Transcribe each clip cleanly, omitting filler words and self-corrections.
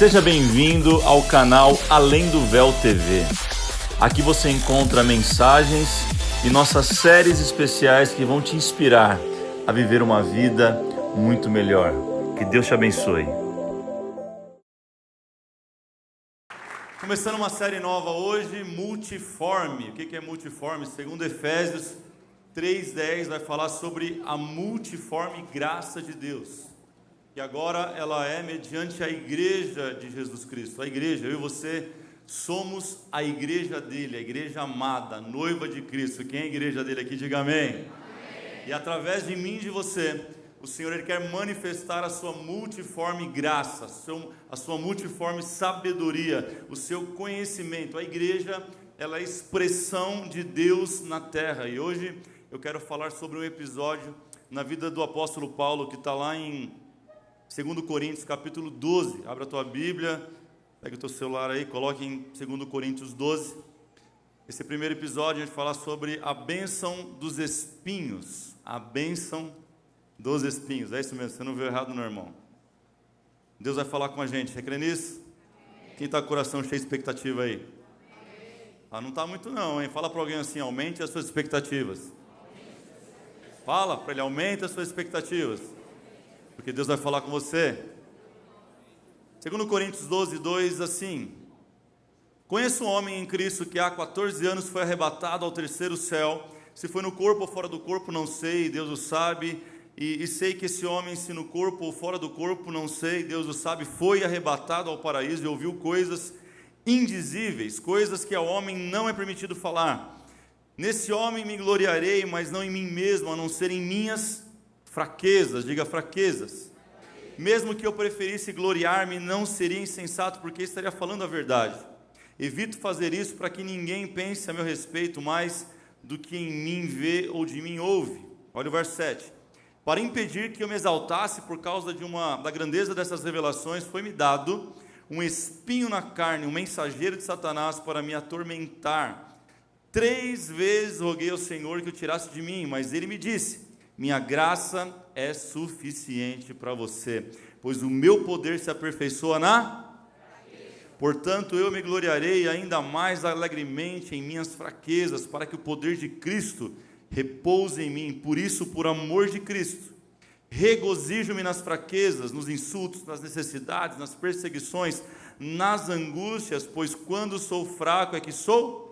Seja bem-vindo ao canal Além do Véu TV. Aqui você encontra mensagens e nossas séries especiais que vão te inspirar a viver uma vida muito melhor. Que Deus te abençoe. Começando uma série nova hoje, Multiforme. O que é multiforme? Segundo Efésios 3:10 vai falar sobre a multiforme graça de Deus. E agora ela é mediante a igreja de Jesus Cristo. A igreja, eu e você, somos a igreja dele, a igreja amada, a noiva de Cristo. Quem é a igreja dele aqui, diga amém. Amém. E através de mim e de você, o Senhor ele quer manifestar a sua multiforme graça, a sua multiforme sabedoria, o seu conhecimento. A igreja, ela é a expressão de Deus na terra. E hoje eu quero falar sobre um episódio na vida do apóstolo Paulo, que está lá em 2 Coríntios, capítulo 12. Abra a tua Bíblia, pega o teu celular aí, coloque em 2 Coríntios 12. Esse primeiro episódio a gente fala sobre a bênção dos espinhos. A bênção dos espinhos. É isso mesmo, você não viu errado não, irmão. Deus vai falar com a gente, você crê nisso? Quem está com o coração cheio de expectativa aí? Ah, não está muito não, hein? Fala para alguém assim, aumente as suas expectativas. Fala para ele, aumente as suas expectativas. Porque Deus vai falar com você. 2 Coríntios 12:2, assim: conheço um homem em Cristo que há 14 anos foi arrebatado ao terceiro céu. Se foi no corpo ou fora do corpo, não sei, Deus o sabe. E sei que esse homem, se no corpo ou fora do corpo, não sei, Deus o sabe, foi arrebatado ao paraíso e ouviu coisas indizíveis, coisas que ao homem não é permitido falar. Nesse homem me gloriarei, mas não em mim mesmo, a não ser em minhas fraquezas, diga fraquezas. Mesmo que eu preferisse gloriar-me, não seria insensato, porque estaria falando a verdade. Evito fazer isso para que ninguém pense a meu respeito mais do que em mim vê ou de mim ouve. Olha o verso 7. Para impedir que eu me exaltasse por causa da grandeza dessas revelações, foi-me dado um espinho na carne, um mensageiro de Satanás para me atormentar. 3 vezes roguei ao Senhor que o tirasse de mim, mas ele me disse: minha graça é suficiente para você, pois o meu poder se aperfeiçoa na... Portanto, eu me gloriarei ainda mais alegremente em minhas fraquezas, para que o poder de Cristo repouse em mim. Por isso, por amor de Cristo, regozijo-me nas fraquezas, nos insultos, nas necessidades, nas perseguições, nas angústias, pois quando sou fraco é que sou...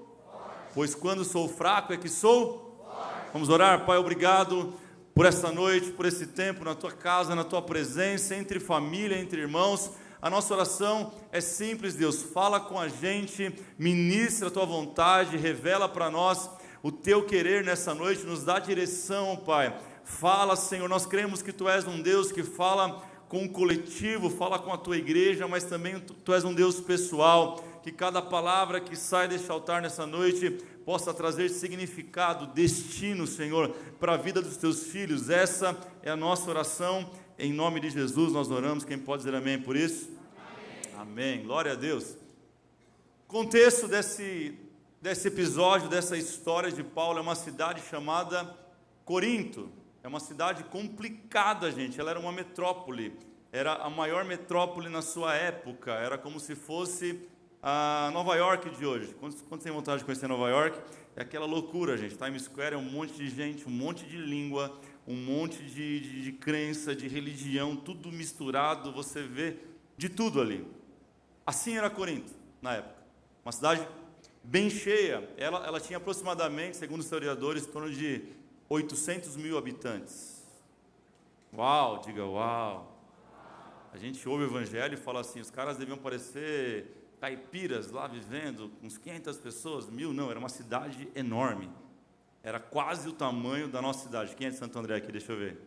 Pois quando sou fraco é que sou... Vamos orar. Pai, obrigado por esta noite, por esse tempo na tua casa, na tua presença, entre família, entre irmãos. A nossa oração é simples, Deus, fala com a gente, ministra a tua vontade, revela para nós o teu querer nessa noite, nos dá direção, Pai. Fala, Senhor, nós cremos que tu és um Deus que fala com o coletivo, fala com a tua igreja, mas também tu és um Deus pessoal, que cada palavra que sai deste altar nessa noite possa trazer significado, destino, Senhor, para a vida dos teus filhos. Essa é a nossa oração, em nome de Jesus nós oramos. Quem pode dizer amém por isso? Amém, amém. Glória a Deus. Contexto desse episódio, dessa história de Paulo, é uma cidade chamada Corinto. É uma cidade complicada, gente. Ela era uma metrópole, era a maior metrópole na sua época, era como se fosse a Nova York de hoje. Quando tem vontade de conhecer Nova York, é aquela loucura, gente. Times Square é um monte de gente, um monte de língua, um monte de crença, de religião, tudo misturado, você vê de tudo ali. Assim era Corinto, na época. Uma cidade bem cheia. Ela tinha aproximadamente, segundo os historiadores, em torno de 800 mil habitantes. Uau, diga uau. A gente ouve o evangelho e fala assim, os caras deviam parecer caipiras lá vivendo, uns 500 pessoas, 1000, não, era uma cidade enorme, era quase o tamanho da nossa cidade. Quem é de Santo André aqui? Deixa eu ver,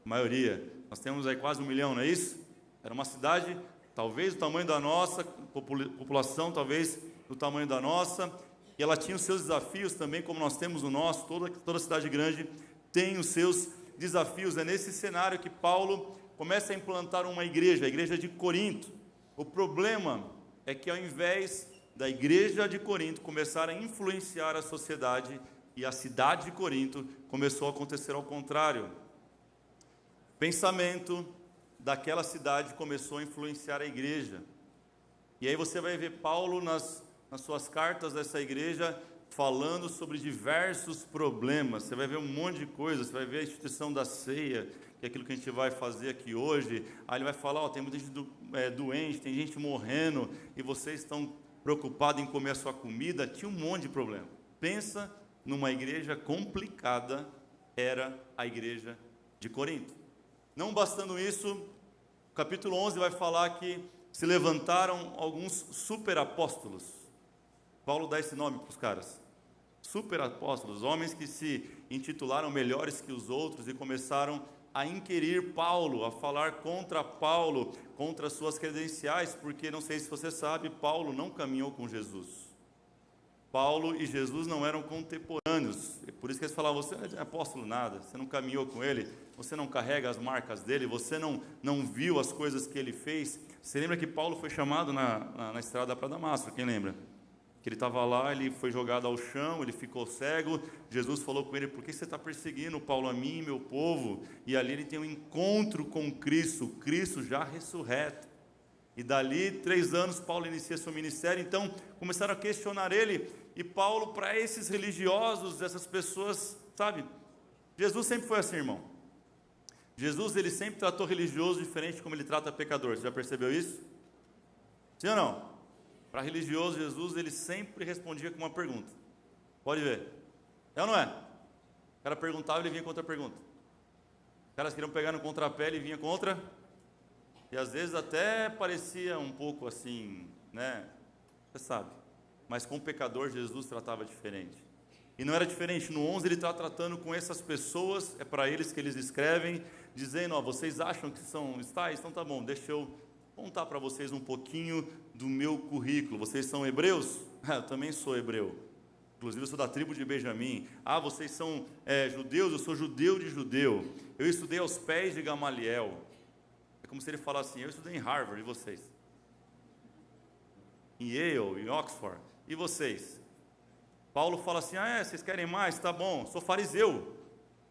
a maioria, nós temos aí quase 1 milhão, não é isso? Era uma cidade, talvez o tamanho da nossa, população talvez do tamanho da nossa, e ela tinha os seus desafios também, como nós temos o nosso, toda cidade grande tem os seus desafios. É nesse cenário que Paulo começa a implantar uma igreja, a igreja de Corinto. O problema é que ao invés da igreja de Corinto começar a influenciar a sociedade e a cidade de Corinto, começou a acontecer ao contrário. O pensamento daquela cidade começou a influenciar a igreja. E aí você vai ver Paulo nas suas cartas dessa igreja falando sobre diversos problemas. Você vai ver um monte de coisa, você vai ver a instituição da ceia, que é aquilo que a gente vai fazer aqui hoje. Aí ele vai falar, ó, tem muita gente doente, tem gente morrendo, e vocês estão preocupados em comer a sua comida. Tinha um monte de problema. Pensa numa igreja complicada, era a igreja de Corinto. Não bastando isso, o capítulo 11 vai falar que se levantaram alguns superapóstolos. Paulo dá esse nome para os caras. Superapóstolos, homens que se intitularam melhores que os outros e começaram a inquirir Paulo, a falar contra Paulo, contra suas credenciais, porque não sei se você sabe, Paulo não caminhou com Jesus. Paulo e Jesus não eram contemporâneos, por isso que eles falavam, você não é apóstolo nada, você não caminhou com ele, você não carrega as marcas dele, você não viu as coisas que ele fez. Você lembra que Paulo foi chamado na estrada para Damasco, quem lembra? Que ele estava lá, ele foi jogado ao chão, ele ficou cego, Jesus falou com ele, por que você está perseguindo, Paulo, a mim e meu povo? E ali ele tem um encontro com Cristo, Cristo já ressurreto. E dali, 3 anos, Paulo inicia seu ministério. Então, começaram a questionar ele. E Paulo, para esses religiosos, essas pessoas, sabe? Jesus sempre foi assim, irmão. Jesus, ele sempre tratou religioso diferente de como ele trata pecador. Você já percebeu isso? Sim ou não? Para religioso, Jesus, ele sempre respondia com uma pergunta. Pode ver. É ou não é? O cara perguntava, ele vinha com outra pergunta. Os caras queriam pegar no contrapé, ele vinha com outra. E às vezes até parecia um pouco assim, né? Você sabe. Mas com o pecador, Jesus tratava diferente. E não era diferente. No 11 ele está tratando com essas pessoas, é para eles que eles escrevem, dizendo, ó, vocês acham que são estáis? Então tá bom, deixa eu contar para vocês um pouquinho do meu currículo. Vocês são hebreus? Eu também sou hebreu. Inclusive eu sou da tribo de Benjamim. Ah, vocês são judeus? Eu sou judeu de judeu. Eu estudei aos pés de Gamaliel. É como se ele falasse assim, eu estudei em Harvard, e vocês? Em Yale, em Oxford, e vocês? Paulo fala assim, vocês querem mais? Tá bom, sou fariseu.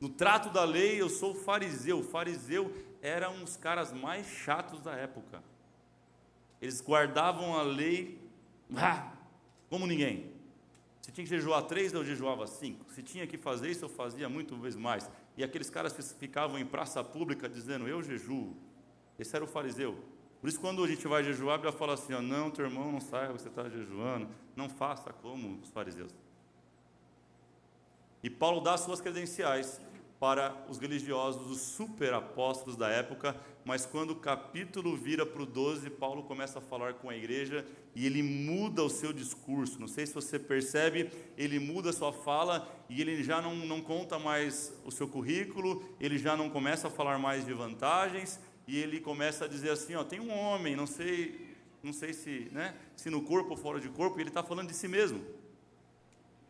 No trato da lei eu sou fariseu. Fariseu eram os caras mais chatos da época. Eles guardavam a lei como ninguém. Se tinha que jejuar 3, eu jejuava 5. Se tinha que fazer isso, eu fazia muito vezes mais. E aqueles caras que ficavam em praça pública dizendo, eu jejuo. Esse era o fariseu. Por isso, quando a gente vai jejuar, a Bíblia fala assim, ó, não, teu irmão não saiba que você está jejuando, não faça como os fariseus. E Paulo dá suas credenciais para os religiosos, os superapóstolos da época, mas quando o capítulo vira para o 12, Paulo começa a falar com a igreja e ele muda o seu discurso. Não sei se você percebe, ele muda a sua fala e ele já não conta mais o seu currículo, ele já não começa a falar mais de vantagens, e ele começa a dizer assim, ó, tem um homem, não sei se, né, se no corpo ou fora de corpo, e ele está falando de si mesmo.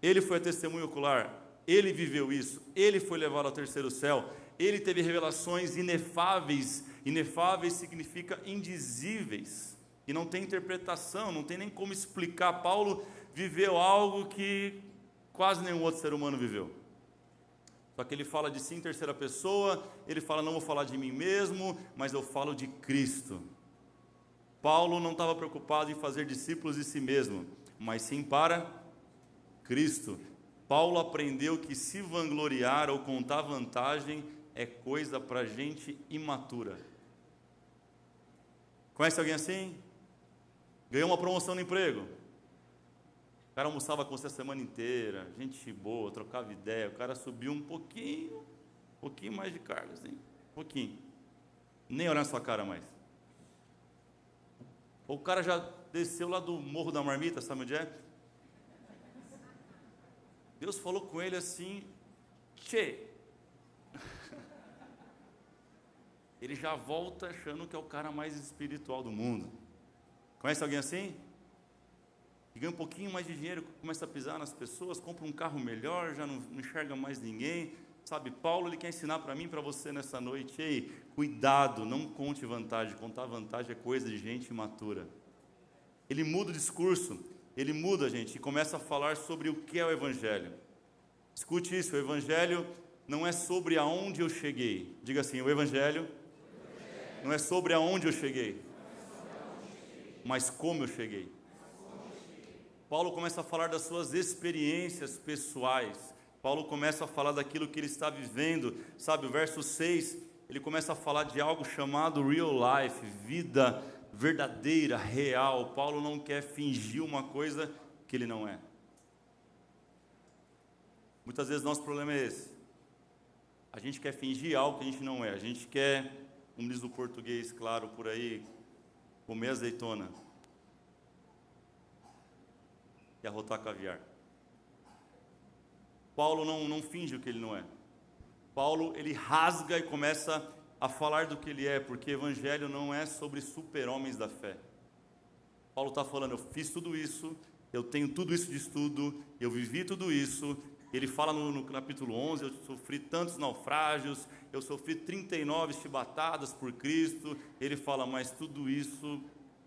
Ele foi a testemunha ocular, ele viveu isso, ele foi levado ao terceiro céu, ele teve revelações inefáveis. Inefáveis significa indizíveis, e não tem interpretação, não tem nem como explicar. Paulo viveu algo que quase nenhum outro ser humano viveu. Só que ele fala de si em terceira pessoa, ele fala, não vou falar de mim mesmo, mas eu falo de Cristo. Paulo não estava preocupado em fazer discípulos de si mesmo, mas sim para Cristo. Paulo aprendeu que se vangloriar ou contar vantagem é coisa para gente imatura. Conhece alguém assim? Ganhou uma promoção no emprego. O cara almoçava com você a semana inteira, gente boa, trocava ideia, o cara subiu um pouquinho mais de cargo, assim, um pouquinho. Nem olhar na sua cara mais. Ou o cara já desceu lá do Morro da Marmita, sabe onde é? Deus falou com ele assim, tchê. Ele já volta achando que é o cara mais espiritual do mundo. Conhece alguém assim? Que ganha um pouquinho mais de dinheiro, começa a pisar nas pessoas, compra um carro melhor, já não enxerga mais ninguém. Sabe, Paulo, ele quer ensinar para mim e para você nessa noite, ei, cuidado, não conte vantagem, contar vantagem é coisa de gente imatura. Ele muda o discurso, ele muda, gente, e começa a falar sobre o que é o Evangelho. Escute isso, o Evangelho não é sobre aonde eu cheguei. Diga assim, o Evangelho não é sobre aonde eu cheguei. mas como eu cheguei. Paulo começa a falar das suas experiências pessoais. Paulo começa a falar daquilo que ele está vivendo. Sabe, o verso 6, ele começa a falar de algo chamado real life, vida verdadeira, real. Paulo não quer fingir uma coisa que ele não é. Muitas vezes nosso problema é esse. A gente quer fingir algo que a gente não é. A gente quer, como diz o português, claro, por aí, comer azeitona e arrotar caviar. Paulo não finge o que ele não é. Paulo, ele rasga e começa a falar do que ele é, porque evangelho não é sobre super-homens da fé. Paulo está falando, eu fiz tudo isso, eu tenho tudo isso de estudo, eu vivi tudo isso. Ele fala no capítulo 11, eu sofri tantos naufrágios, eu sofri 39 chibatadas por Cristo. Ele fala, mas tudo isso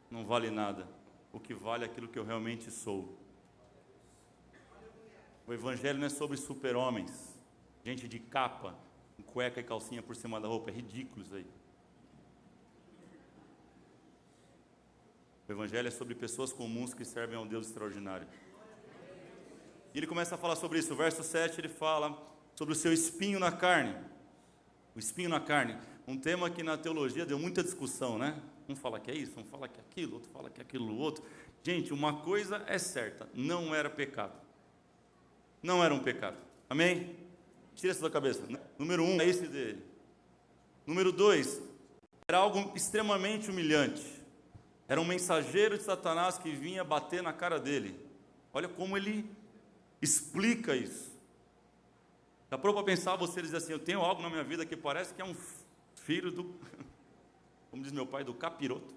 não vale nada. O que vale é aquilo que eu realmente sou. O evangelho não é sobre super-homens, gente de capa, com cueca e calcinha por cima da roupa, é ridículo isso aí. O evangelho é sobre pessoas comuns que servem a um Deus extraordinário. E ele começa a falar sobre isso. O verso 7, ele fala sobre o seu espinho na carne. O espinho na carne. Um tema que na teologia deu muita discussão, né? Um fala que é isso, um fala que é aquilo, outro fala que é aquilo, outro. Gente, uma coisa é certa, não era pecado. Não era um pecado. Amém? Tira isso da cabeça. Número 1, é esse dele. Número 2, era algo extremamente humilhante. Era um mensageiro de Satanás que vinha bater na cara dele. Olha como ele explica isso. Dá para pensar, você dizer assim, eu tenho algo na minha vida que parece que é um filho do, como diz meu pai, do capiroto,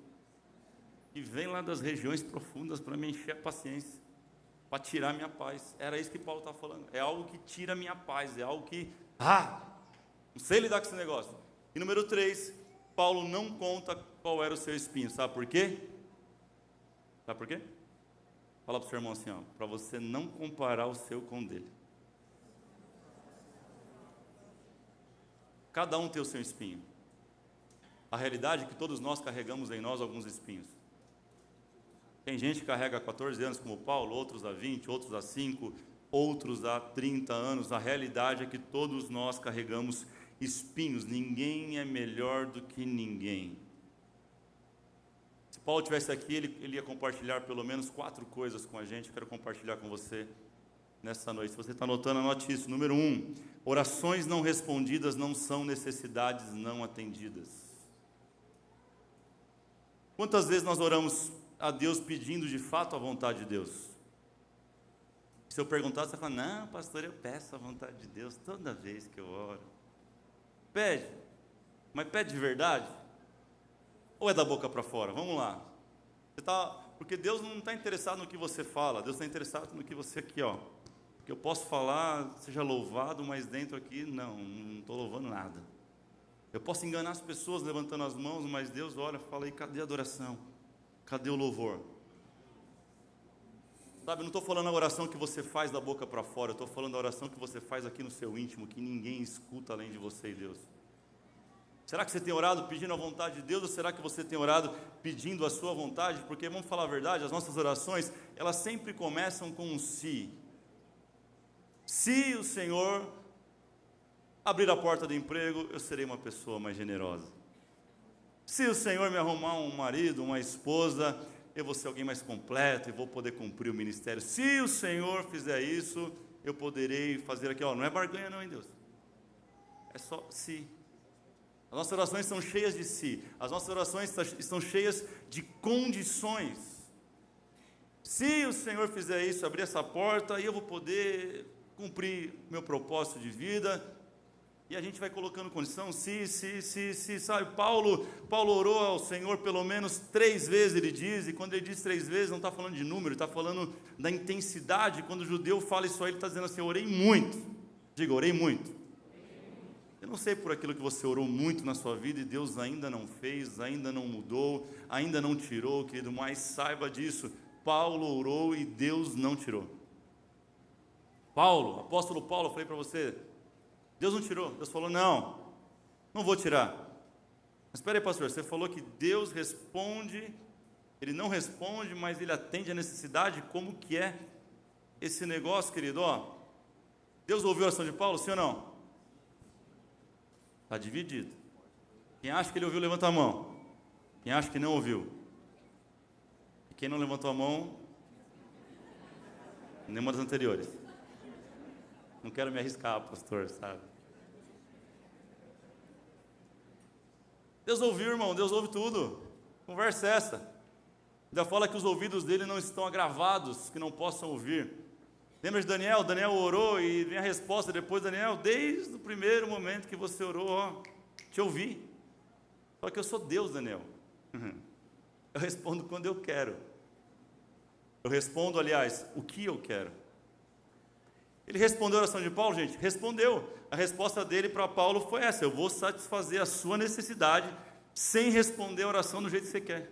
que vem lá das regiões profundas para me encher a paciência, para tirar minha paz. Era isso que Paulo está falando. É algo que tira minha paz, é algo que, não sei lidar com esse negócio. E número 3, Paulo não conta qual era o seu espinho. Sabe por quê? Sabe por quê? Fala para o seu irmão assim, para você não comparar o seu com o dele. Cada um tem o seu espinho. A realidade é que todos nós carregamos em nós alguns espinhos. Tem gente que carrega há 14 anos como Paulo, outros há 20, outros há 5, outros há 30 anos. A realidade é que todos nós carregamos espinhos. Ninguém é melhor do que ninguém. Se Paulo estivesse aqui, ele ia compartilhar pelo menos 4 coisas com a gente. Eu quero compartilhar com você nessa noite. Se você está anotando, anote isso. Número 1, orações não respondidas não são necessidades não atendidas. Quantas vezes nós oramos a Deus pedindo de fato a vontade de Deus? Se eu perguntar, você fala, não, pastor, eu peço a vontade de Deus toda vez que eu oro. Pede, mas pede de verdade? Ou é da boca para fora? Vamos lá. Porque Deus não está interessado no que você fala, Deus está interessado no que você aqui, Porque eu posso falar, seja louvado, mas dentro aqui, não estou louvando nada. Eu posso enganar as pessoas levantando as mãos, mas Deus olha e fala, e cadê a adoração? Cadê o louvor? Sabe, eu não estou falando a oração que você faz da boca para fora, eu estou falando a oração que você faz aqui no seu íntimo, que ninguém escuta além de você e Deus. Será que você tem orado pedindo a vontade de Deus, ou será que você tem orado pedindo a sua vontade? Porque, vamos falar a verdade, as nossas orações, elas sempre começam com um se. Se o Senhor abrir a porta do emprego, eu serei uma pessoa mais generosa. Se o Senhor me arrumar um marido, uma esposa, eu vou ser alguém mais completo e vou poder cumprir o ministério. Se o Senhor fizer isso, eu poderei fazer aqui, não é barganha não, hein, Deus? É só se. As nossas orações são cheias de si. As nossas orações estão cheias de condições. Se o Senhor fizer isso, abrir essa porta, aí eu vou poder cumprir meu propósito de vida. E a gente vai colocando condição, se, sabe? Paulo orou ao Senhor pelo menos 3 vezes, ele diz, e quando ele diz 3 vezes, não está falando de número, está falando da intensidade. Quando o judeu fala isso aí, ele está dizendo assim, eu orei muito. Diga, orei muito. Eu não sei por aquilo que você orou muito na sua vida e Deus ainda não fez, ainda não mudou, ainda não tirou, querido, mas saiba disso, Paulo orou e Deus não tirou. Apóstolo Paulo, eu falei para você, Deus não tirou, Deus falou, não vou tirar. Mas espera aí, pastor, você falou que Deus responde Ele não responde, mas ele atende a necessidade. Como que é esse negócio, querido? Ó, Deus ouviu a oração de Paulo, sim ou não? Está dividido. Quem acha que ele ouviu, levanta a mão. Quem acha que não ouviu? E quem não levantou a mão, nenhuma das anteriores. Não quero me arriscar, pastor, sabe? Deus ouviu, irmão, Deus ouve tudo. Conversa é essa. Ainda fala que os ouvidos dele não estão agravados, que não possam ouvir. Lembra de Daniel? Daniel orou e vem a resposta depois. Daniel, desde o primeiro momento que você orou, ó, te ouvi. Só que eu sou Deus, Daniel. Eu respondo quando eu quero. Eu respondo, aliás, o que eu quero. Ele respondeu a oração de Paulo, gente? Respondeu. A resposta dele para Paulo foi essa: eu vou satisfazer a sua necessidade sem responder a oração do jeito que você quer.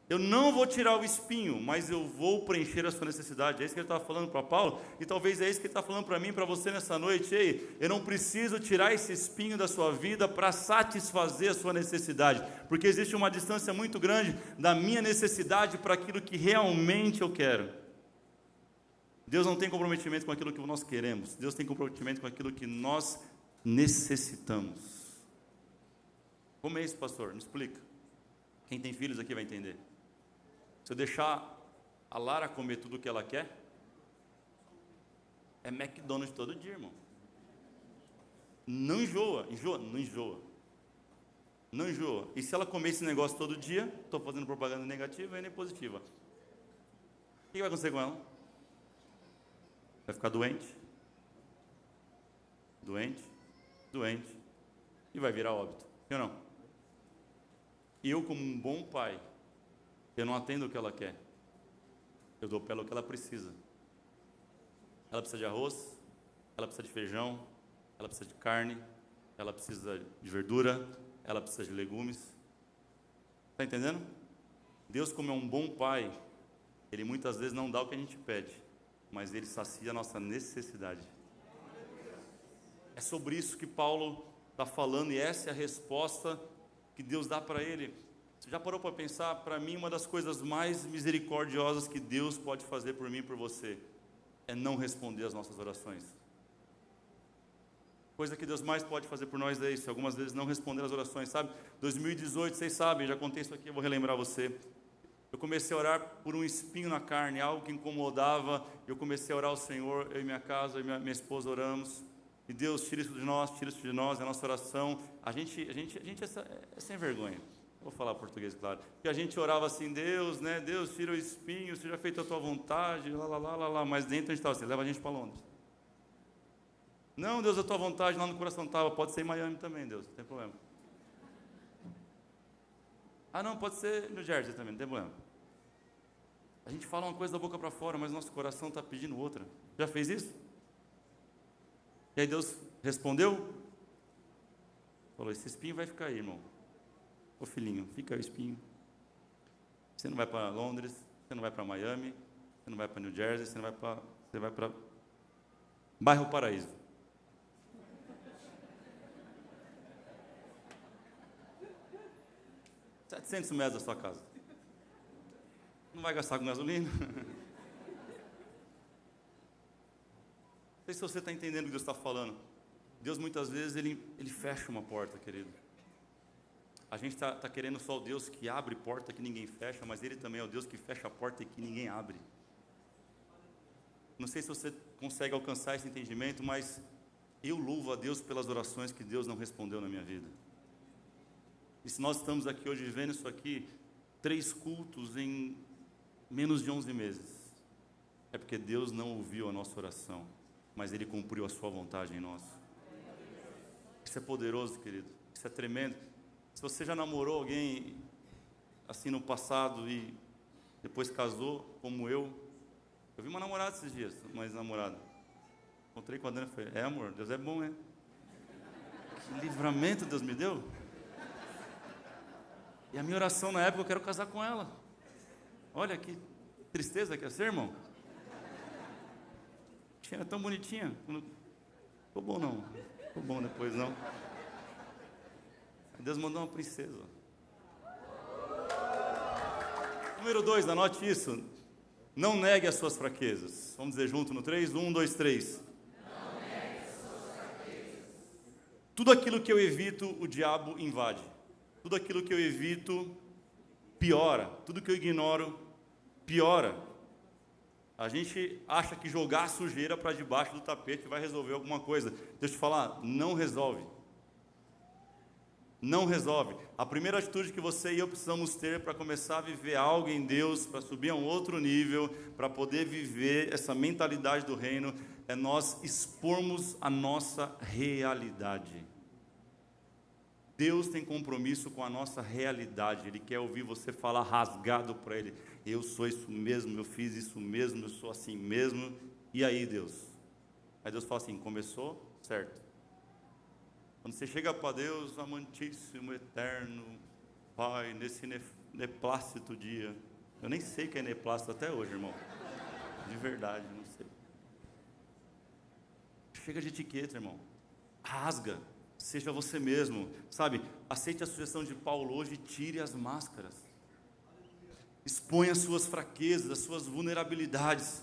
Eu não vou tirar o espinho, mas eu vou preencher a sua necessidade. É isso que ele estava falando para Paulo, e talvez é isso que ele está falando para mim, para você nessa noite. Ei, eu não preciso tirar esse espinho da sua vida para satisfazer a sua necessidade, porque existe uma distância muito grande da minha necessidade para aquilo que realmente eu quero. Deus não tem comprometimento com aquilo que nós queremos, Deus tem comprometimento com aquilo que nós necessitamos. Como é isso, pastor? Me explica. Quem tem filhos aqui vai entender. Se eu deixar a Lara comer tudo o que ela quer, é McDonald's todo dia, irmão. Não enjoa, não enjoa. Não enjoa. E se ela comer esse negócio todo dia, estou fazendo propaganda negativa e nem positiva. O que vai acontecer com ela? Vai ficar doente, e vai virar óbito. Sim ou não? E eu, como um bom pai, eu não atendo o que ela quer. Eu dou para ela o que ela precisa. Ela precisa de arroz, ela precisa de feijão, ela precisa de carne, ela precisa de verdura, ela precisa de legumes. Está entendendo? Deus, como é um bom pai, Ele muitas vezes não dá o que a gente pede, mas Ele sacia a nossa necessidade. É sobre isso que Paulo está falando, e essa é a resposta que Deus dá para ele. Você já parou para pensar? Para mim, uma das coisas mais misericordiosas que Deus pode fazer por mim e por você é não responder às nossas orações. Coisa que Deus mais pode fazer por nós é isso, algumas vezes não responder às orações, sabe? 2018, vocês sabem, já contei isso aqui, eu vou relembrar você. Eu comecei a orar por um espinho na carne, algo que incomodava. Eu comecei a orar ao Senhor, eu e minha casa, eu e minha esposa oramos. E Deus, tira isso de nós, é a nossa oração. A gente é sem vergonha. Vou falar português, claro. Porque a gente orava assim: Deus, né? Deus, tira o espinho, seja feita a tua vontade, lá. Mas dentro a gente estava assim: leva a gente para Londres. Não, Deus, a tua vontade lá no coração estava. Pode ser em Miami também, Deus, não tem problema. Ah, não, pode ser New Jersey também, não tem problema. A gente fala uma coisa da boca para fora, mas nosso coração está pedindo outra. Já fez isso? E aí Deus respondeu, falou: esse espinho vai ficar aí, irmão. Ô filhinho, fica aí o espinho. Você não vai para Londres, você não vai para Miami, você não vai para New Jersey, você vai para Bairro Paraíso. $700 da sua casa. Não vai gastar com gasolina. Não sei se você está entendendo o que Deus está falando. Deus muitas vezes ele fecha uma porta, querido. A gente está querendo só o Deus que abre porta que ninguém fecha, mas Ele também é o Deus que fecha a porta e que ninguém abre. Não sei se você consegue alcançar esse entendimento, mas eu louvo a Deus pelas orações que Deus não respondeu na minha vida. E se nós estamos aqui hoje vivendo isso aqui, 3 cultos em menos de 11 meses, é porque Deus não ouviu a nossa oração, mas Ele cumpriu a sua vontade em nós. Isso é poderoso, querido. Isso é tremendo. Se você já namorou alguém assim no passado e depois casou, como eu vi uma namorada esses dias, uma ex-namorada. Encontrei com a Dana e falei: amor, Deus é bom, hein? Que livramento Deus me deu. E a minha oração na época: eu quero casar com ela. Olha que tristeza que é ser, irmão. Era tão bonitinha. Ficou bom não. Ficou bom depois não. Deus mandou uma princesa. Número 2, anote isso. Não negue as suas fraquezas. Vamos dizer junto no 3? 1, 2, 3. Não negue as suas fraquezas. Tudo aquilo que eu evito, o diabo invade. Tudo aquilo que eu evito, piora. Tudo que eu ignoro, piora. A gente acha que jogar a sujeira para debaixo do tapete vai resolver alguma coisa. Deixa eu te falar, não resolve. Não resolve. A primeira atitude que você e eu precisamos ter para começar a viver algo em Deus, para subir a um outro nível, para poder viver essa mentalidade do reino, é nós expormos a nossa realidade. Deus tem compromisso com a nossa realidade. Ele quer ouvir você falar rasgado para Ele. Eu sou isso mesmo, eu fiz isso mesmo, eu sou assim mesmo. E aí, Deus? Aí Deus fala assim, começou? Certo. Quando você chega para Deus, amantíssimo, eterno, Pai, nesse neplácito dia. Eu nem sei o que é neplácito até hoje, irmão. De verdade, não sei. Chega de etiqueta, irmão. Rasga. Seja você mesmo, sabe? Aceite a sugestão de Paulo hoje, tire as máscaras. Exponha as suas fraquezas, as suas vulnerabilidades.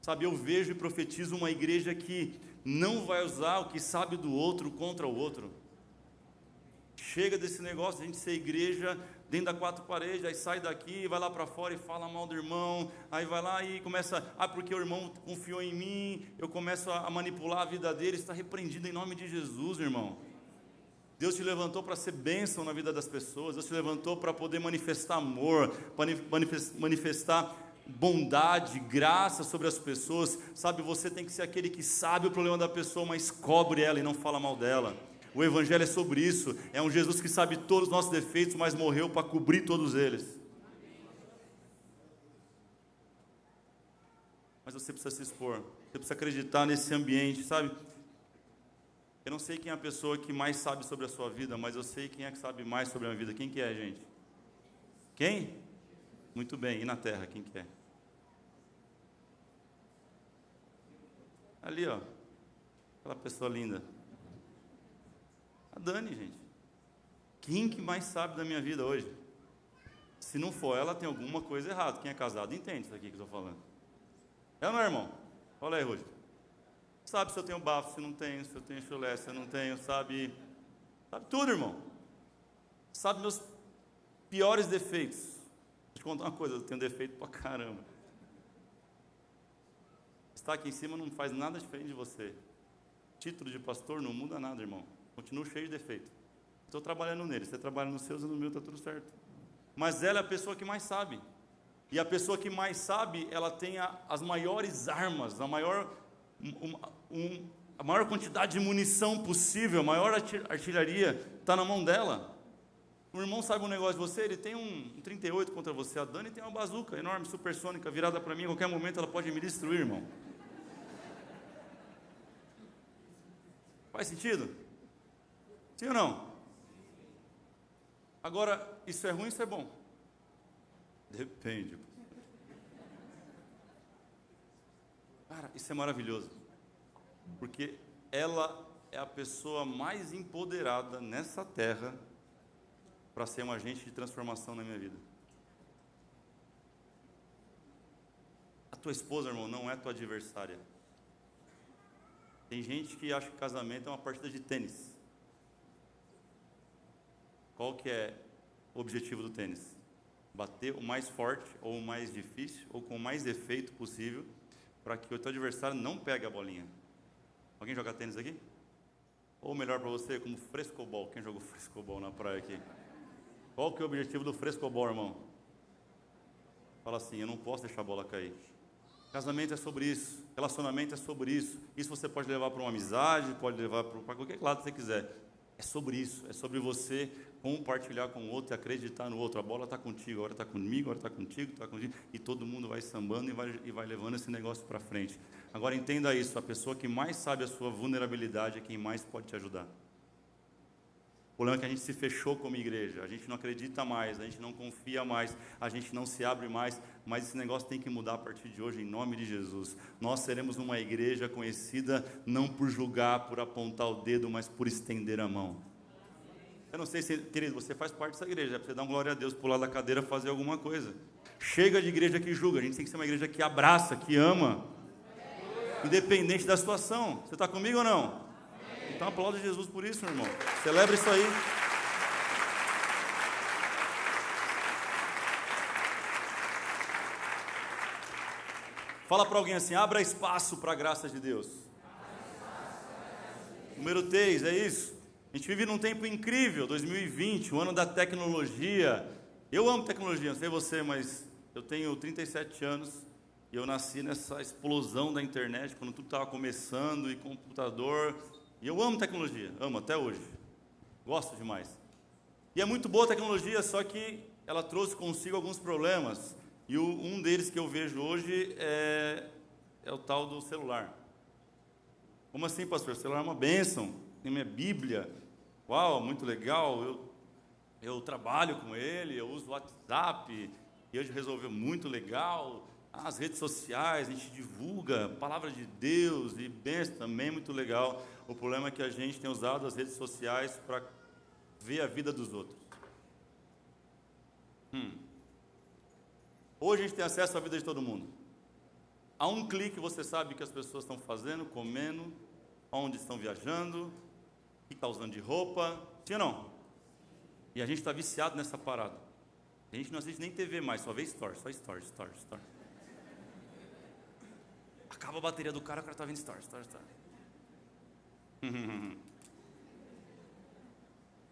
Sabe, eu vejo e profetizo uma igreja que não vai usar o que sabe do outro contra o outro. Chega desse negócio de a gente ser igreja dentro das quatro paredes, aí sai daqui, vai lá para fora e fala mal do irmão, aí vai lá e começa, porque o irmão confiou em mim, eu começo a manipular a vida dele. Está repreendido em nome de Jesus, irmão. Deus te levantou para ser bênção na vida das pessoas, Deus te levantou para poder manifestar amor, manifestar bondade, graça sobre as pessoas, sabe? Você tem que ser aquele que sabe o problema da pessoa, mas cobre ela e não fala mal dela. O Evangelho é sobre isso, é um Jesus que sabe todos os nossos defeitos, mas morreu para cobrir todos eles. Mas você precisa se expor, você precisa acreditar nesse ambiente, sabe? Eu não sei quem é a pessoa que mais sabe sobre a sua vida, mas eu sei quem é que sabe mais sobre a minha vida. Quem que é, gente? Quem? Muito bem, e na terra, quem que é? Ali, ó, aquela pessoa linda. A Dani, gente. Quem que mais sabe da minha vida hoje? Se não for ela, tem alguma coisa errada. Quem é casado entende isso aqui que eu estou falando. É ou não é, irmão? Olha aí, Rúdio. Sabe se eu tenho bafo, se não tenho, se eu tenho chulé, se eu não tenho, sabe tudo, irmão. Sabe meus piores defeitos. Vou te contar uma coisa, eu tenho defeito pra caramba. Estar aqui em cima não faz nada diferente de você. Título de pastor não muda nada, irmão. Continuo cheio de defeito. Estou trabalhando nele, você trabalha nos seus e no meu, está tudo certo. Mas ela é a pessoa que mais sabe. E a pessoa que mais sabe, ela tem as maiores armas, a maior quantidade de munição possível, a maior artilharia está na mão dela. O irmão sabe um negócio de você, ele tem um 38 contra você, a Dani tem uma bazuca enorme, supersônica, virada para mim, a qualquer momento ela pode me destruir, irmão. Faz sentido? Sim ou não? Agora, isso é ruim ou isso é bom? Depende. Cara, isso é maravilhoso. Porque ela é a pessoa mais empoderada nessa terra para ser um agente de transformação na minha vida. A tua esposa, irmão, não é tua adversária. Tem gente que acha que casamento é uma partida de tênis. Qual que é o objetivo do tênis? Bater o mais forte, ou o mais difícil, ou com o mais defeito possível, para que o teu adversário não pegue a bolinha. Alguém joga tênis aqui? Ou melhor para você, como frescobol. Quem jogou frescobol na praia aqui? Qual que é o objetivo do frescobol, irmão? Fala assim, eu não posso deixar a bola cair. Casamento é sobre isso, relacionamento é sobre isso. Isso você pode levar para uma amizade, pode levar para qualquer lado que você quiser. É sobre isso, é sobre você compartilhar com o outro e acreditar no outro. A bola está contigo, agora está comigo, agora está contigo, e todo mundo vai sambando e vai levando esse negócio para frente. Agora entenda isso, a pessoa que mais sabe a sua vulnerabilidade é quem mais pode te ajudar. O problema é que a gente se fechou como igreja, a gente não acredita mais, a gente não confia mais, a gente não se abre mais, mas esse negócio tem que mudar a partir de hoje, em nome de Jesus. Nós seremos uma igreja conhecida não por julgar, por apontar o dedo, mas por estender a mão. Eu não sei se, querido, você faz parte dessa igreja, é para você dar uma glória a Deus, pular da cadeira, fazer alguma coisa. Chega de igreja que julga, a gente tem que ser uma igreja que abraça, que ama, independente da situação. Você está comigo ou não? Então aplauda Jesus por isso, meu irmão. Celebra isso aí. Fala para alguém assim, abra espaço para a graça de Deus. Número 3, é isso. A gente vive num tempo incrível, 2020, o ano da tecnologia. Eu amo tecnologia, não sei você, mas eu tenho 37 anos e eu nasci nessa explosão da internet, quando tudo estava começando, e computador. E eu amo tecnologia, amo até hoje. Gosto demais. E é muito boa a tecnologia, só que ela trouxe consigo alguns problemas. E um deles que eu vejo hoje é o tal do celular. Como assim, pastor? O celular é uma bênção, tem minha Bíblia. Uau, muito legal, eu trabalho com ele, eu uso o WhatsApp, e hoje resolveu muito legal. As redes sociais, a gente divulga a palavra de Deus, e bênção também, muito legal. O problema é que a gente tem usado as redes sociais para ver a vida dos outros. Hoje a gente tem acesso à vida de todo mundo. A um clique você sabe o que as pessoas estão fazendo, comendo, onde estão viajando, o que está usando de roupa, sim ou não? E a gente está viciado nessa parada. A gente não assiste nem TV mais, só vê stories, só stories. Acaba a bateria do cara, o cara está vendo stories.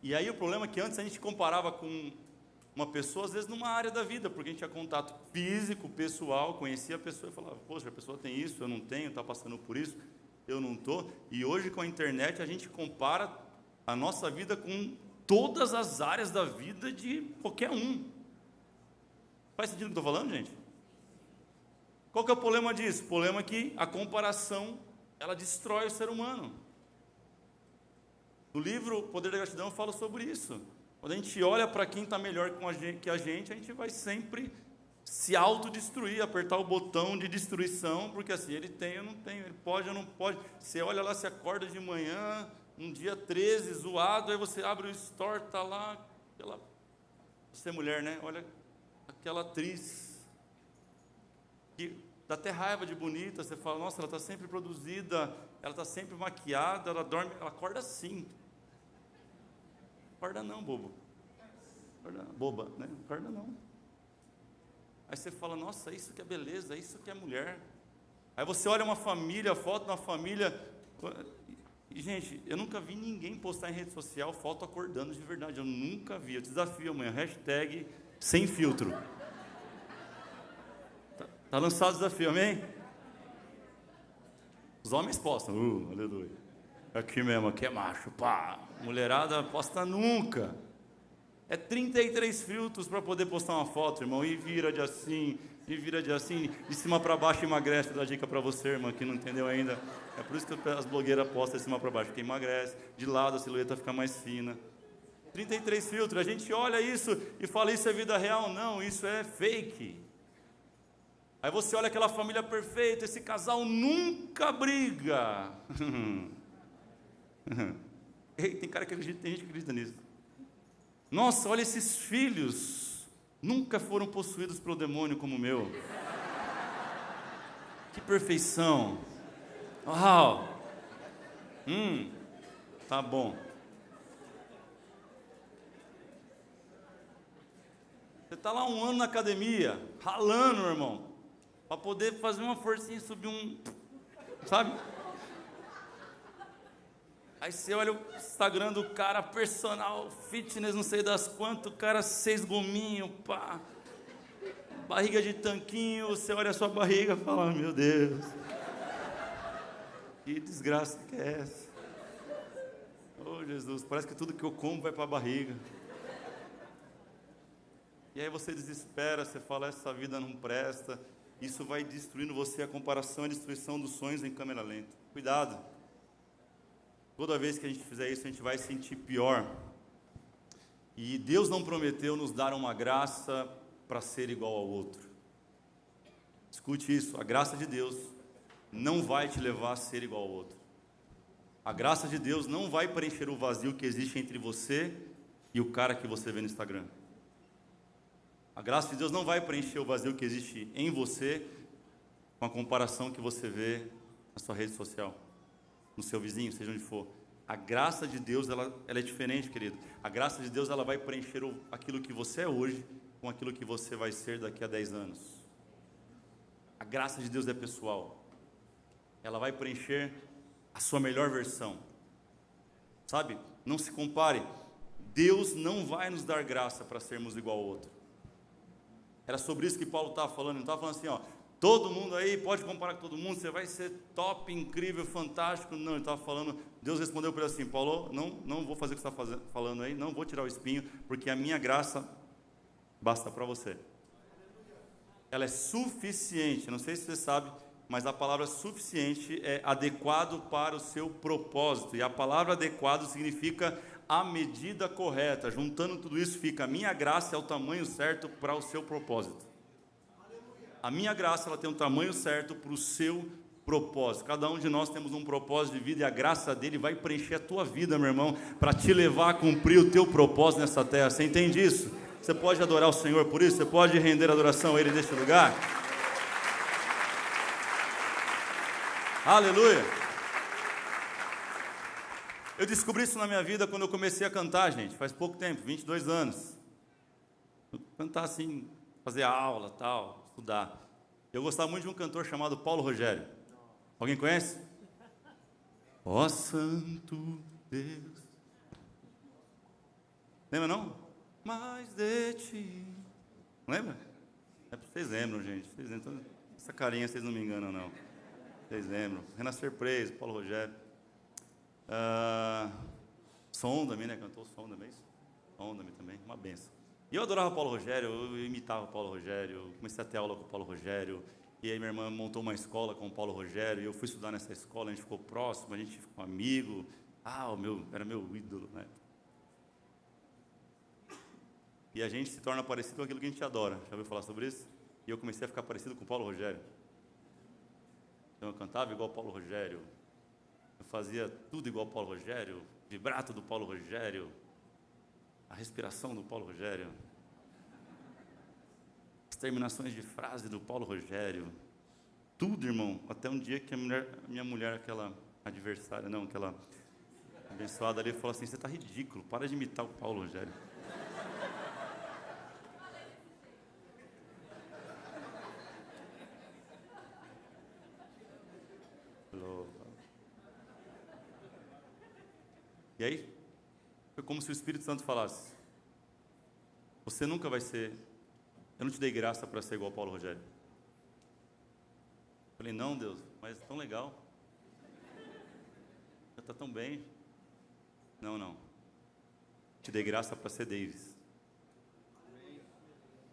E aí o problema é que antes a gente comparava com uma pessoa, às vezes numa área da vida, porque a gente tinha contato físico, pessoal, conhecia a pessoa e falava, poxa, a pessoa tem isso, eu não tenho, está passando por isso, eu não estou. E hoje com a internet a gente compara a nossa vida com todas as áreas da vida de qualquer um. Faz sentido o que eu estou falando, gente? Qual que é o problema disso? O problema é que a comparação, ela destrói o ser humano. No livro O Poder da Gratidão eu falo sobre isso. Quando a gente olha para quem está melhor que a gente vai sempre se autodestruir, apertar o botão de destruição, porque assim, ele tem, eu não tenho, ele pode, eu não pode. Você olha lá, você acorda de manhã, um dia 13, zoado, aí você abre o store, está lá, aquela, você é mulher, né? Olha, aquela atriz, que dá até raiva de bonita, você fala, nossa, ela está sempre produzida, ela está sempre maquiada, ela dorme, ela acorda assim. Acorda não, bobo. Acorda, boba, né? Acorda não. Aí você fala, nossa, isso que é beleza, isso que é mulher. Aí você olha uma família, a foto de uma família. E, gente, eu nunca vi ninguém postar em rede social foto acordando de verdade. Eu nunca vi. Eu desafio amanhã, hashtag sem filtro. Tá lançado o desafio, amém? Os homens postam, aleluia. Aqui mesmo, aqui é macho, pá. Mulherada posta nunca. É 33 filtros para poder postar uma foto, irmão. E vira de assim, de cima para baixo emagrece. Vou dar dica para você, irmão, que não entendeu ainda. É por isso que as blogueiras postam de cima para baixo, porque emagrece. De lado a silhueta fica mais fina. 33 filtros. A gente olha isso e fala, isso é vida real? Não, isso é fake. Aí você olha aquela família perfeita, esse casal nunca briga. Tem cara que acredita, tem gente que acredita nisso. Nossa, olha esses filhos, nunca foram possuídos pelo demônio como o meu. Que perfeição. Uau. Tá bom. Você está lá um ano na academia, ralando, meu irmão, para poder fazer uma forcinha e subir sabe? Aí você olha o Instagram do cara, personal fitness, não sei das quantas, o cara 6 gominhos, pá, barriga de tanquinho, você olha a sua barriga e fala, meu Deus, que desgraça que é essa? Oh Jesus, parece que tudo que eu como vai para a barriga. E aí você desespera, você fala, essa vida não presta, isso vai destruindo você, a comparação e a destruição dos sonhos em câmera lenta. Cuidado. Toda vez que a gente fizer isso, a gente vai sentir pior. E Deus não prometeu nos dar uma graça para ser igual ao outro. Escute isso, a graça de Deus não vai te levar a ser igual ao outro. A graça de Deus não vai preencher o vazio que existe entre você e o cara que você vê no Instagram. A graça de Deus não vai preencher o vazio que existe em você com a comparação que você vê na sua rede social, no seu vizinho, seja onde for. A graça de Deus, ela é diferente, querido. A graça de Deus, ela vai preencher aquilo que você é hoje com aquilo que você vai ser daqui a 10 anos. A graça de Deus é pessoal. Ela vai preencher a sua melhor versão. Sabe? Não se compare. Deus não vai nos dar graça para sermos igual ao outro. Era sobre isso que Paulo estava falando. Não estava falando assim, ó, todo mundo aí pode comparar com todo mundo, você vai ser top, incrível, fantástico. Não, ele estava falando, Deus respondeu para ele assim, Paulo, não vou fazer o que você está falando aí, não vou tirar o espinho, porque a minha graça basta para você. Ela é suficiente, não sei se você sabe, mas a palavra suficiente é adequado para o seu propósito. E a palavra adequado significa a medida correta. Juntando tudo isso fica, a minha graça é o tamanho certo para o seu propósito. A minha graça, ela tem um tamanho certo para o seu propósito. Cada um de nós temos um propósito de vida e a graça dele vai preencher a tua vida, meu irmão, para te levar a cumprir o teu propósito nessa terra. Você entende isso? Você pode adorar o Senhor por isso? Você pode render adoração a Ele neste lugar? Aleluia! Eu descobri isso na minha vida quando eu comecei a cantar, gente, faz pouco tempo, 22 anos. Cantar assim, fazer aula, tal, estudar. Eu gostava muito de um cantor chamado Paulo Rogério. Alguém conhece? Ó Santo Deus. Lembra não? Mais de ti. Lembra? Vocês lembram, gente. Vocês lembram. Essa carinha vocês não me enganam, não. Vocês lembram. Renascer Preso, Paulo Rogério. Sonda-me, né? Cantou Sonda-me, é isso? Sonda-me também, uma benção. E eu adorava Paulo Rogério, eu imitava Paulo Rogério, comecei a ter aula com o Paulo Rogério, e aí minha irmã montou uma escola com o Paulo Rogério, e eu fui estudar nessa escola, a gente ficou próximo, a gente ficou amigo. Era meu ídolo, né? E a gente se torna parecido com aquilo que a gente adora. Já ouviu falar sobre isso? E eu comecei a ficar parecido com o Paulo Rogério. Então eu cantava igual o Paulo Rogério, eu fazia tudo igual o Paulo Rogério, vibrato do Paulo Rogério, a respiração do Paulo Rogério, as terminações de frase do Paulo Rogério, tudo, irmão, até um dia que a minha mulher, aquela adversária, não, aquela abençoada ali, falou assim, você está ridículo, para de imitar o Paulo Rogério. E aí, foi como se o Espírito Santo falasse, você nunca vai ser, eu não te dei graça para ser igual ao Paulo Rogério. Eu falei, não, Deus, mas é tão legal, já está tão bem. Não, te dei graça para ser Davis.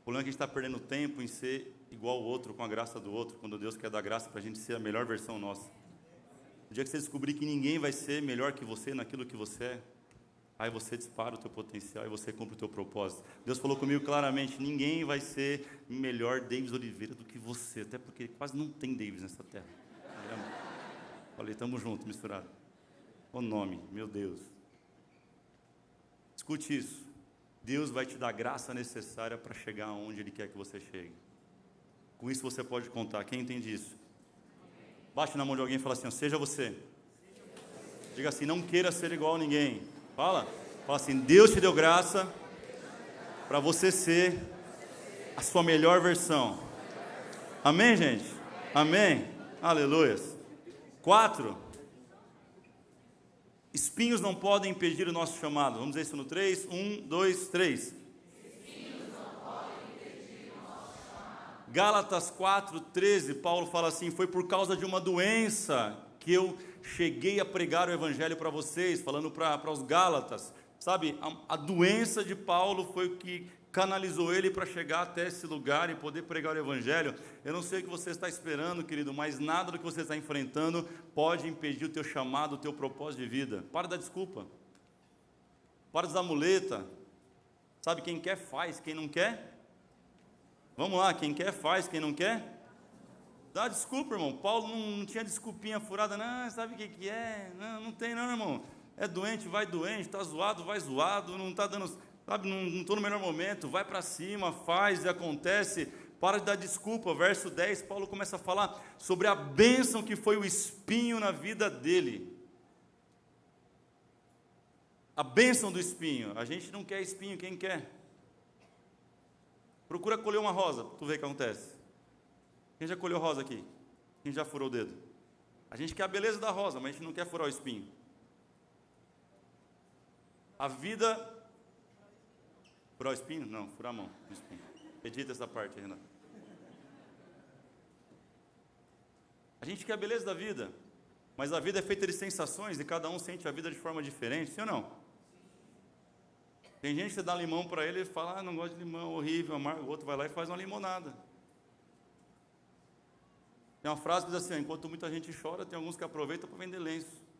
O problema é que a gente está perdendo tempo em ser igual ao outro, com a graça do outro, quando Deus quer dar graça para a gente ser a melhor versão nossa. O dia que você descobrir que ninguém vai ser melhor que você naquilo que você é, aí você dispara o teu potencial e você cumpre o teu propósito. Deus falou comigo claramente, ninguém vai ser melhor Davis Oliveira do que você, até porque quase não tem Davis nessa terra. Falei, estamos juntos, misturado. O nome, meu Deus. Escute isso. Deus vai te dar a graça necessária para chegar aonde Ele quer que você chegue. Com isso você pode contar. Quem entende isso? Bate na mão de alguém e fala assim, seja você. Diga assim, não queira ser igual a ninguém. Fala assim, Deus te deu graça para você ser a sua melhor versão. Amém, gente? Amém? Aleluias. 4. Espinhos não podem impedir o nosso chamado. Vamos dizer isso no 3. 1, 2, 3. Gálatas 4:13, Paulo fala assim, foi por causa de uma doença que eu cheguei a pregar o evangelho para vocês, falando para os Gálatas, sabe, a doença de Paulo foi o que canalizou ele para chegar até esse lugar e poder pregar o evangelho. Eu não sei o que você está esperando, querido, mas nada do que você está enfrentando pode impedir o teu chamado, o teu propósito de vida. Para de dar desculpa, para de dar muleta, sabe, quem quer faz, quem não quer... Vamos lá, quem quer faz, quem não quer, dá desculpa, irmão. Paulo não tinha desculpinha furada, não, sabe o que é? Não tem não, irmão. É doente, vai doente, está zoado, vai zoado, não está dando... sabe, não estou no melhor momento, vai para cima, faz e acontece, para de dar desculpa. Verso 10, Paulo começa a falar sobre a bênção que foi o espinho na vida dele. A bênção do espinho. A gente não quer espinho, quem quer? Procura colher uma rosa, tu vê o que acontece. Quem já colheu rosa aqui? Quem já furou o dedo? A gente quer a beleza da rosa, mas a gente não quer furar o espinho. A vida... Furar o espinho? Não, furar a mão. O espinho. Edita essa parte aí, Renato. A gente quer a beleza da vida, mas a vida é feita de sensações e cada um sente a vida de forma diferente, sim ou não? Tem gente que você dá limão para ele e fala, não gosto de limão, horrível, amargo. O outro vai lá e faz uma limonada. Tem uma frase que diz assim, enquanto muita gente chora, tem alguns que aproveitam para vender lenço.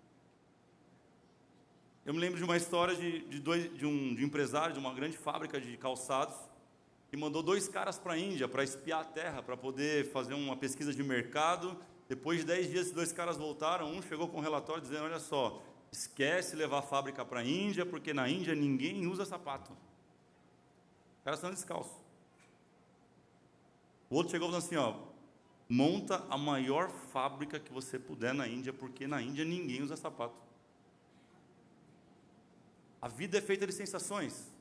Eu me lembro de uma história de um empresário de uma grande fábrica de calçados, que mandou 2 caras para a Índia, para espiar a terra, para poder fazer uma pesquisa de mercado. Depois de 10 dias, esses 2 caras voltaram, um chegou com um relatório dizendo, olha só, esquece levar a fábrica para a Índia, porque na Índia ninguém usa sapato. Os caras estão descalços. O outro chegou falando assim, ó, monta a maior fábrica que você puder na Índia, porque na Índia ninguém usa sapato. A vida é feita de sensações.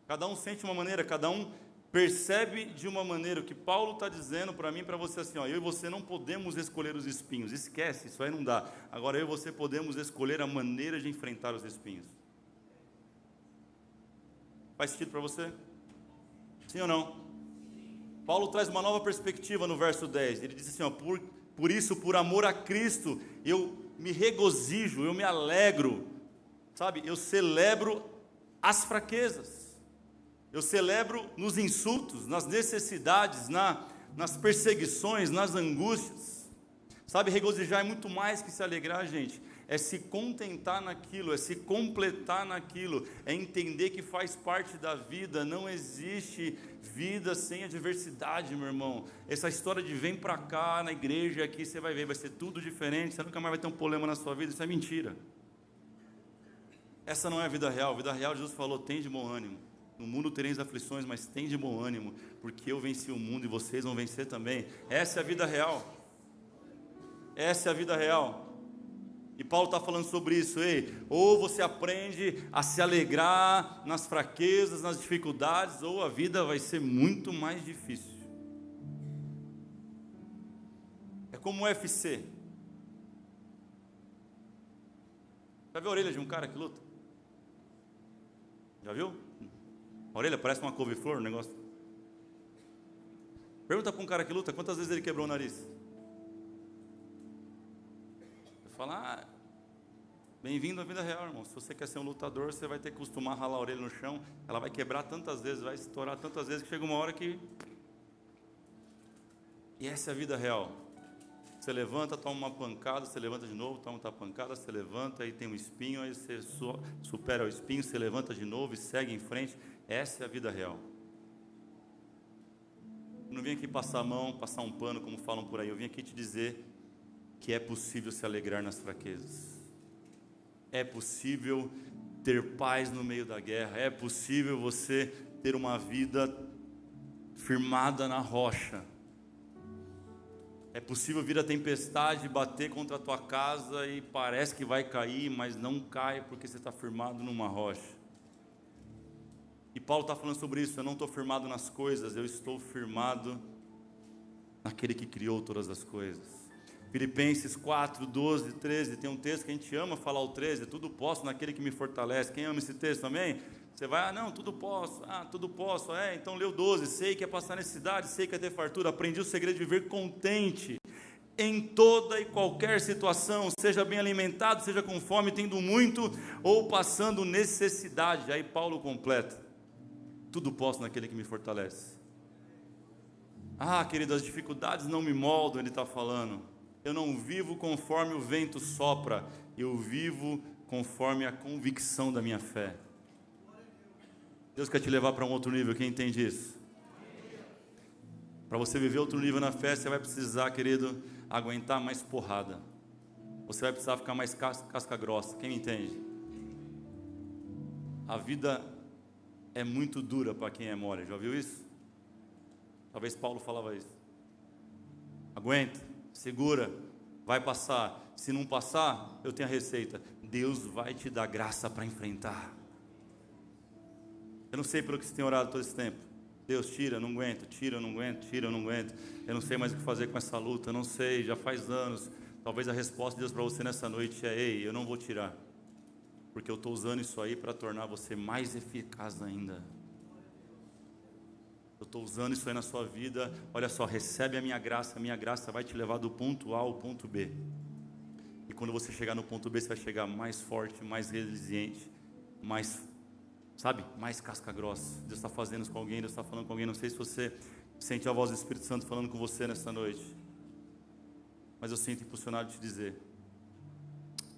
Cada um sente de uma maneira, cada um percebe de uma maneira. O que Paulo está dizendo para mim e para você assim, ó, eu e você não podemos escolher os espinhos, esquece, isso aí não dá. Agora eu e você podemos escolher a maneira de enfrentar os espinhos. Faz sentido para você? Sim ou não? Paulo traz uma nova perspectiva no verso 10, ele diz assim, ó, por isso, por amor a Cristo, eu me regozijo, eu me alegro, sabe, eu celebro as fraquezas. Eu celebro nos insultos, nas necessidades, nas perseguições, nas angústias. Sabe, regozijar é muito mais que se alegrar, gente. É se contentar naquilo, é se completar naquilo, é entender que faz parte da vida. Não existe vida sem adversidade, meu irmão. Essa história de vem pra cá, na igreja, aqui você vai ver, vai ser tudo diferente, você nunca mais vai ter um problema na sua vida, isso é mentira. Essa não é a vida real. A vida real, Jesus falou, tem de bom ânimo. No mundo tereis aflições, mas tem de bom ânimo, porque eu venci o mundo e vocês vão vencer também. Essa é a vida real. Essa é a vida real. E Paulo está falando sobre isso, ou você aprende a se alegrar nas fraquezas, nas dificuldades, ou a vida vai ser muito mais difícil. É como o UFC. Já viu a orelha de um cara que luta? Já viu? A orelha parece uma couve-flor, o negócio. Pergunta para um cara que luta, quantas vezes ele quebrou o nariz? Você fala, bem-vindo à vida real, irmão. Se você quer ser um lutador, você vai ter que acostumar a ralar a orelha no chão. Ela vai quebrar tantas vezes, vai estourar tantas vezes, que chega uma hora que... E essa é a vida real. Você levanta, toma uma pancada, você levanta de novo, toma outra pancada, você levanta, aí tem um espinho, aí você supera o espinho, você levanta de novo e segue em frente. Essa é a vida real. Eu não vim aqui passar a mão, passar um pano, como falam por aí. Eu vim aqui te dizer que é possível se alegrar nas fraquezas. É possível ter paz no meio da guerra. É possível você ter uma vida firmada na rocha. É possível vir a tempestade, bater contra a tua casa e parece que vai cair, mas não cai porque você está firmado numa rocha. E Paulo está falando sobre isso, eu não estou firmado nas coisas, eu estou firmado naquele que criou todas as coisas. Filipenses 4, 12, 13, tem um texto que a gente ama falar o 13, tudo posso naquele que me fortalece. Quem ama esse texto também? Você vai, não, tudo posso, então lê o 12, sei que é passar necessidade, sei que é ter fartura, aprendi o segredo de viver contente em toda e qualquer situação, seja bem alimentado, seja com fome, tendo muito, ou passando necessidade. Aí Paulo completa, tudo posso naquele que me fortalece. Querido, as dificuldades não me moldam, ele está falando. Eu não vivo conforme o vento sopra, eu vivo conforme a convicção da minha fé. Deus quer te levar para um outro nível, quem entende isso? Para você viver outro nível na fé, você vai precisar, querido, aguentar mais porrada. Você vai precisar ficar mais casca grossa, quem me entende? A vida é muito dura para quem é mole. Já ouviu isso? Talvez Paulo falava isso. Aguenta, segura, vai passar. Se não passar, eu tenho a receita. Deus vai te dar graça para enfrentar. Eu não sei pelo que você tem orado todo esse tempo. Deus, tira, eu não aguento, tira, eu não aguento, tira, eu não aguento. Eu não sei mais o que fazer com essa luta, eu não sei, já faz anos. Talvez a resposta de Deus para você nessa noite é: ei, eu não vou tirar, porque eu estou usando isso aí para tornar você mais eficaz ainda. Eu estou usando isso aí na sua vida. Olha só, recebe a minha graça vai te levar do ponto A ao ponto B. E quando você chegar no ponto B, você vai chegar mais forte, mais resiliente, mais, sabe, mais casca grossa. Deus está fazendo isso com alguém, Deus está falando com alguém. Não sei se você sente a voz do Espírito Santo falando com você nessa noite, mas eu sinto impulsionado de te dizer: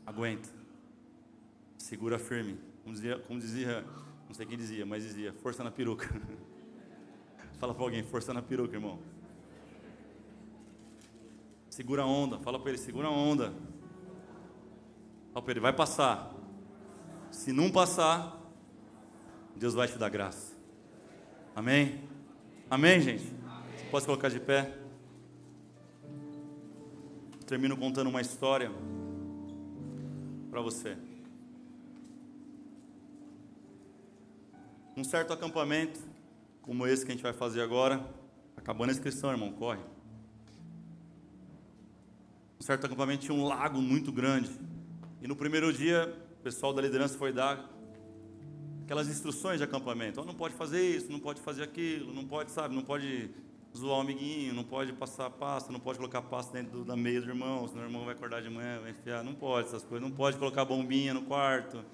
aguenta, segura firme. Como dizia, não sei quem dizia, mas dizia: força na peruca. Fala para alguém: força na peruca, irmão. Segura a onda. Fala para ele: segura a onda. Fala para ele: vai passar. Se não passar, Deus vai te dar graça. Amém? Amém, gente? Você pode colocar de pé? Termino contando uma história para você. Um certo acampamento, como esse que a gente vai fazer agora, acabando a inscrição, irmão, corre. Um certo acampamento tinha um lago muito grande. E no primeiro dia, o pessoal da liderança foi dar aquelas instruções de acampamento. Não pode fazer isso, não pode fazer aquilo, não pode, sabe, não pode zoar o amiguinho, não pode passar pasta, não pode colocar pasta dentro da meia do irmão, senão o irmão vai acordar de manhã, vai enfiar. Não pode essas coisas, não pode colocar bombinha no quarto.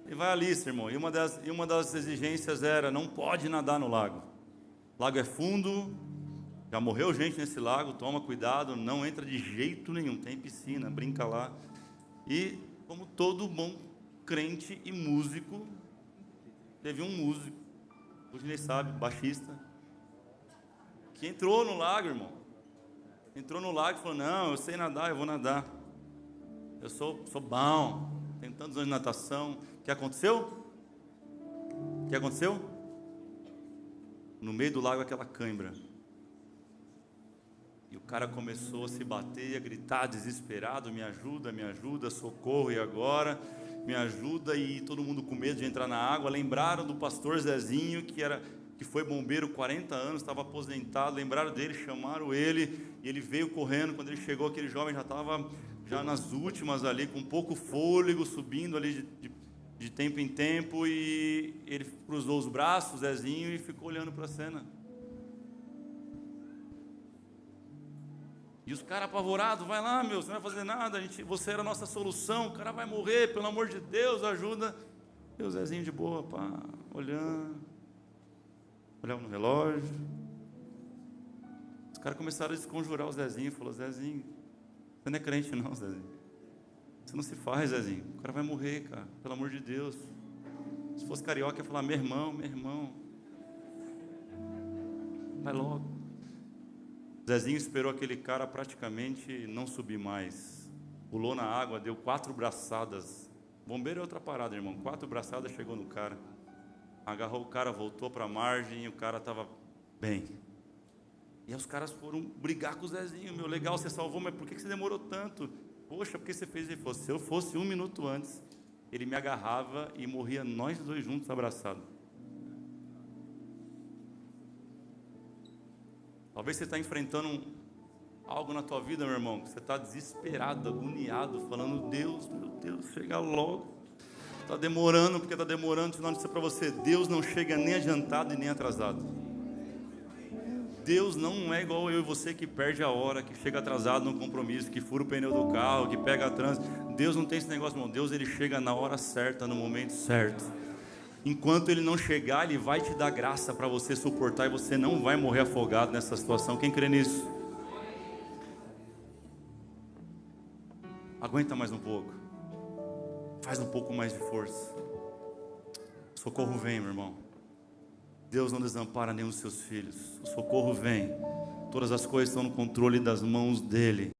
E vai a lista, irmão. E uma das exigências era: não pode nadar no lago. O lago é fundo, já morreu gente nesse lago, toma cuidado, não entra de jeito nenhum. Tem piscina, brinca lá. E como todo bom crente e músico, teve um músico, hoje nem sabe, baixista, que entrou no lago, irmão. Entrou no lago e falou: não, eu sei nadar, eu vou nadar. Eu sou bom, tenho tantos anos de natação. O que aconteceu? O que aconteceu? No meio do lago, aquela cãibra. E o cara começou a se bater, a gritar desesperado: me ajuda, socorro, e agora? Me ajuda. E todo mundo com medo de entrar na água. Lembraram do pastor Zezinho, que foi bombeiro 40 anos, estava aposentado. Lembraram dele, chamaram ele, e ele veio correndo. Quando ele chegou, aquele jovem já estava nas últimas ali, com pouco fôlego, subindo ali de tempo em tempo. E ele cruzou os braços, Zezinho, e ficou olhando para a cena. E os caras apavorados: vai lá, meu, você não vai fazer nada, você era a nossa solução, o cara vai morrer, pelo amor de Deus, ajuda. E o Zezinho de boa, pá, olhava no relógio. Os caras começaram a desconjurar o Zezinho. Falou: Zezinho, você não é crente não, Zezinho. Isso não se faz, Zezinho. O cara vai morrer, cara, pelo amor de Deus. Se fosse carioca, ia falar: meu irmão, vai logo. Zezinho esperou aquele cara praticamente não subir mais. Pulou na água, deu 4 braçadas. Bombeiro é outra parada, irmão. 4 braçadas, chegou no cara. Agarrou o cara, voltou para a margem, e o cara estava bem. E aí os caras foram brigar com o Zezinho: meu, legal, você salvou, mas por que você demorou tanto? Poxa, porque você fez isso? Se eu fosse 1 minuto antes, ele me agarrava e morria nós dois juntos abraçados. Talvez você está enfrentando algo na tua vida, meu irmão, que você está desesperado, agoniado, falando: Deus, meu Deus, chega logo. Está demorando, porque está demorando. Deixa eu dizer para você: Deus não chega nem adiantado e nem atrasado. Deus não é igual eu e você, que perde a hora, que chega atrasado no compromisso, que fura o pneu do carro, que pega trânsito. Deus não tem esse negócio, irmão. Deus, ele chega na hora certa, no momento certo. Enquanto ele não chegar, ele vai te dar graça para você suportar, e você não vai morrer afogado nessa situação. Quem crê nisso? Aguenta mais um pouco. Faz um pouco mais de força. Socorro vem, meu irmão. Deus não desampara nenhum dos seus filhos. O socorro vem. Todas as coisas estão no controle das mãos dele.